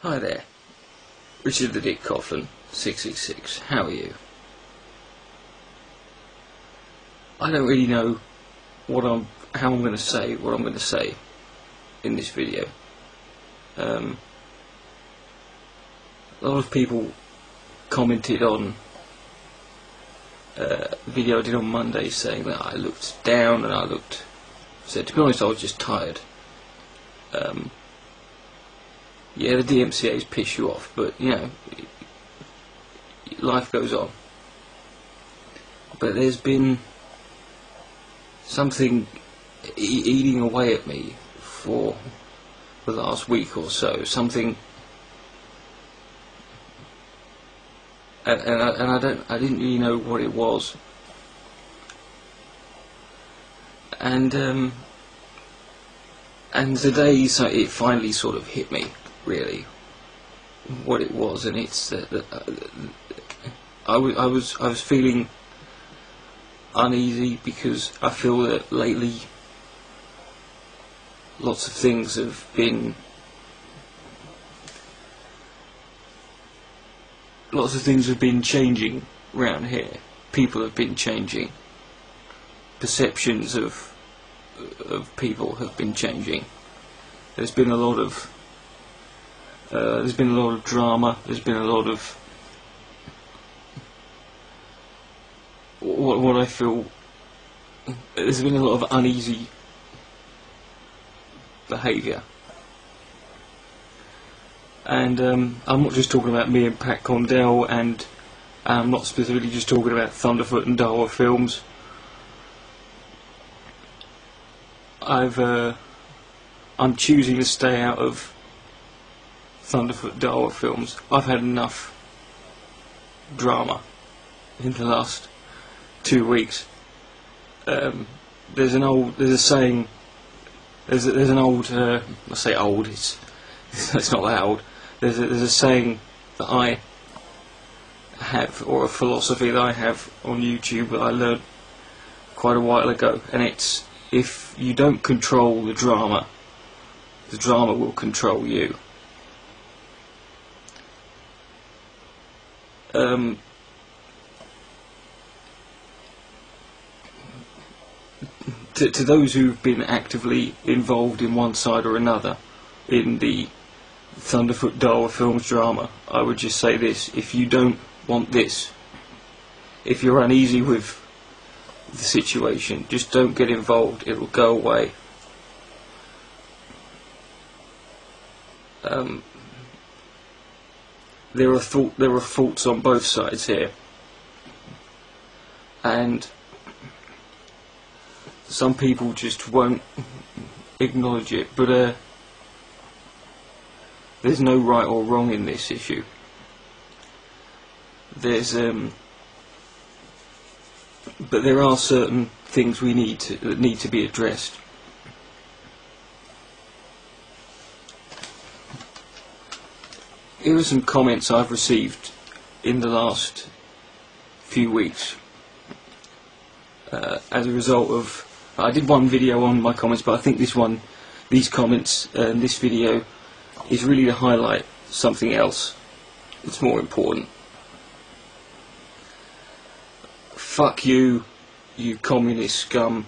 Hi there, Richard the Dick Coughlan666. How are you? I don't really know how I'm going to say what I'm going to say in this video. A lot of people commented on a video I did on Monday saying that I looked down and said, to be honest, I was just tired. Yeah, the DMCA's piss you off, but you know, life goes on. But there's been something eating away at me for the last week or so. Something, and I didn't really know what it was. And today it finally sort of hit me, really, what it was, and it's that I was feeling uneasy because I feel that lately lots of things have been changing around here. People have been changing. Perceptions of people have been changing. There's been a lot of drama. There's been a lot of what I feel. There's been a lot of uneasy behaviour, and I'm not just talking about me and Pat Condell, and I'm not specifically just talking about Thunderfoot and Dawa films. I'm choosing to stay out of Thunderfoot Dawa films. I've had enough drama in the last 2 weeks. There's a saying. There's an old. I say old. It's not that old. There's a saying that I have, or a philosophy that I have on YouTube that I learned quite a while ago, and it's: if you don't control the drama will control you. To those who've been actively involved in one side or another in the Thunderfoot Dawa films drama, I would just say this: if you don't want this, if you're uneasy with the situation, just don't get involved. It'll go away. There are faults on both sides here, and some people just won't acknowledge it. But there's no right or wrong in this issue. But there are certain things that need to be addressed. Here are some comments I've received in the last few weeks as a result of. I did one video on my comments, but I think these comments and this video is really to highlight something else. It's more important. Fuck you, you communist scum.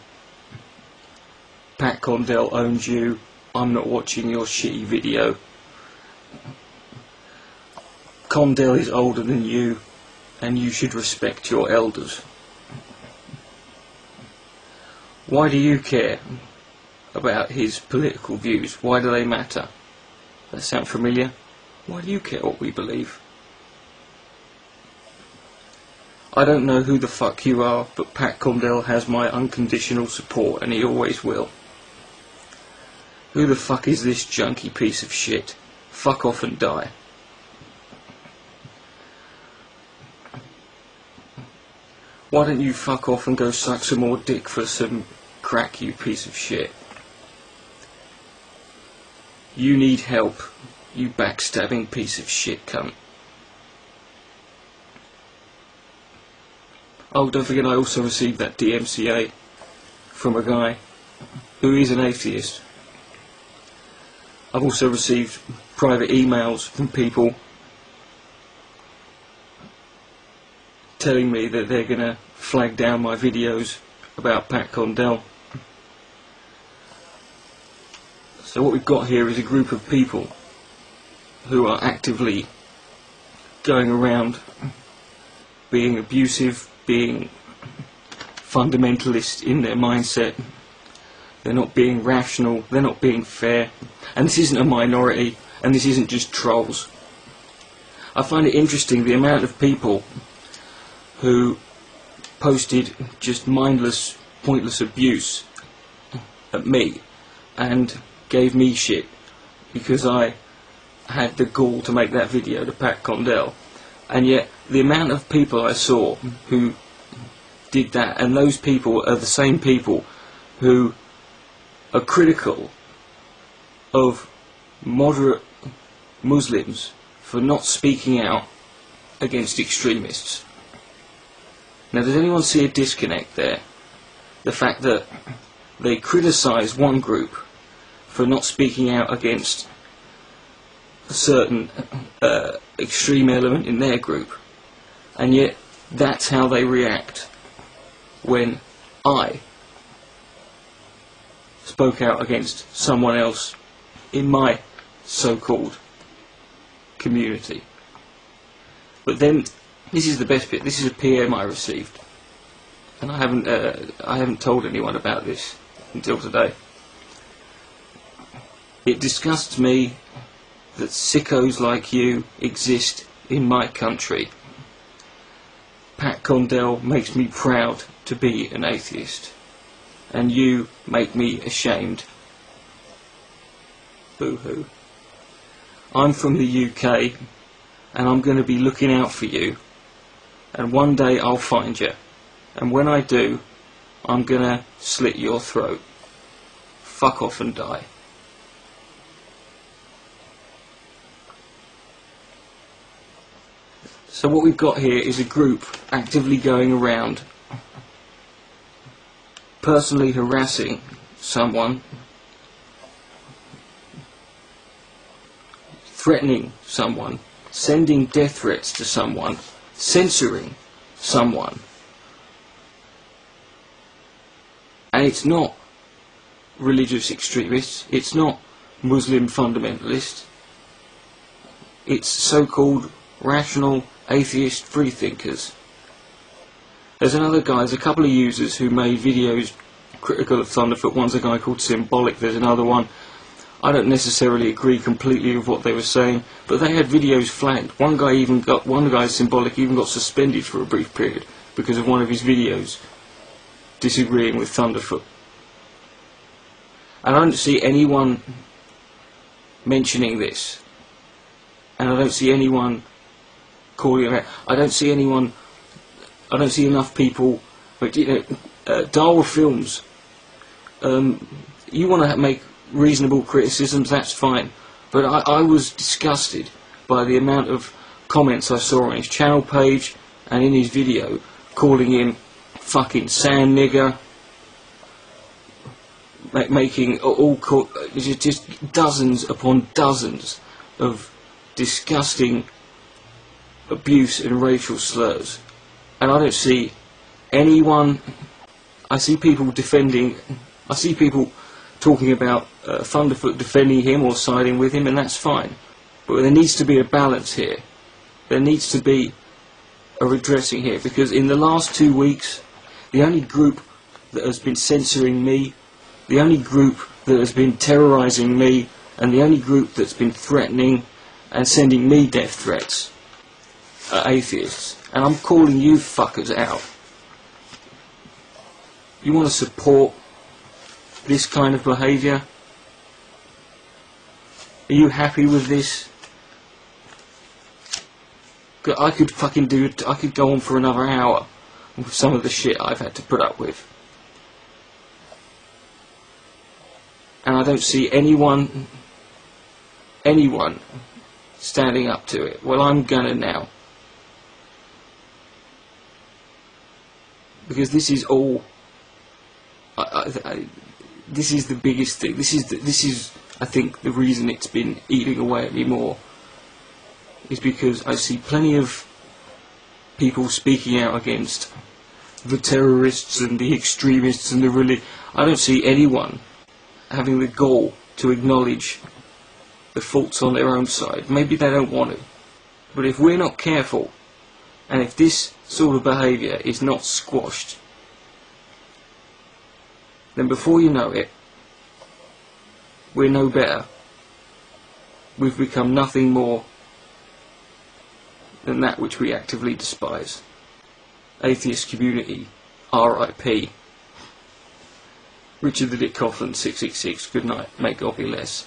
Pat Condell owns you. I'm not watching your shitty video. Condell is older than you, and you should respect your elders. Why do you care about his political views? Why do they matter? That sound familiar? Why do you care what we believe? I don't know who the fuck you are, but Pat Condell has my unconditional support, and he always will. Who the fuck is this junky piece of shit? Fuck off and die. Why don't you fuck off and go suck some more dick for some crack, you piece of shit? You need help, you backstabbing piece of shit cunt. Oh, don't forget I also received that DMCA from a guy who is an atheist. I've also received private emails from people telling me that they're going to flag down my videos about Pat Condell. So what we've got here is a group of people who are actively going around being abusive, being fundamentalist in their mindset. They're not being rational, they're not being fair, and this isn't a minority, and this isn't just trolls. I find it interesting the amount of people who posted just mindless, pointless abuse at me and gave me shit because I had the gall to make that video to Pat Condell, and yet the amount of people I saw who did that, and those people are the same people who are critical of moderate Muslims for not speaking out against extremists. Now, does anyone see a disconnect there? The fact that they criticise one group for not speaking out against a certain extreme element in their group, and yet that's how they react when I spoke out against someone else in my so-called community. But then, this is the best bit. This is a PM I received, and I haven't told anyone about this until today. It disgusts me that sickos like you exist in my country. Pat Condell makes me proud to be an atheist, and you make me ashamed. Boo-hoo. I'm from the UK, and I'm going to be looking out for you, and one day I'll find you, and when I do, I'm going to slit your throat. Fuck off and die. So what we've got here is a group actively going around personally harassing someone, threatening someone, sending death threats to someone, censoring someone. And it's not religious extremists, it's not Muslim fundamentalists, it's so-called rational atheist freethinkers. There's a couple of users who made videos critical of Thunderfoot. One's a guy called Symbolic, there's another one. I don't necessarily agree completely with what they were saying, but they had videos flagged. One guy, Symbolic, even got suspended for a brief period because of one of his videos disagreeing with Thunderfoot. And I don't see anyone mentioning this, and I don't see anyone calling it out. I don't see enough people. But Darwin Films, you want to make reasonable criticisms, that's fine, but I was disgusted by the amount of comments I saw on his channel page and in his video calling him fucking sand nigger, making just dozens upon dozens of disgusting abuse and racial slurs. And I don't see anyone. I see people defending, I see people talking about Thunderfoot defending him or siding with him, and that's fine. But there needs to be a balance here. There needs to be a redressing here, because in the last 2 weeks, the only group that has been censoring me, the only group that has been terrorising me, and the only group that's been threatening and sending me death threats are atheists. And I'm calling you fuckers out. You want to support this kind of behaviour? Are you happy with this? I could fucking do it. I could go on for another hour with some of the shit I've had to put up with. And I don't see anyone standing up to it. Well, I'm gonna now. Because this is all... this is the biggest thing. This is I think the reason it's been eating away at me more is because I see plenty of people speaking out against the terrorists and the extremists and I don't see anyone having the goal to acknowledge the faults on their own side. Maybe they don't want to. But if we're not careful, and if this sort of behaviour is not squashed, then before you know it, we're no better. We've become nothing more than that which we actively despise. Atheist community, R.I.P. Richard the Dick Coughlan 666, good night, may God be less.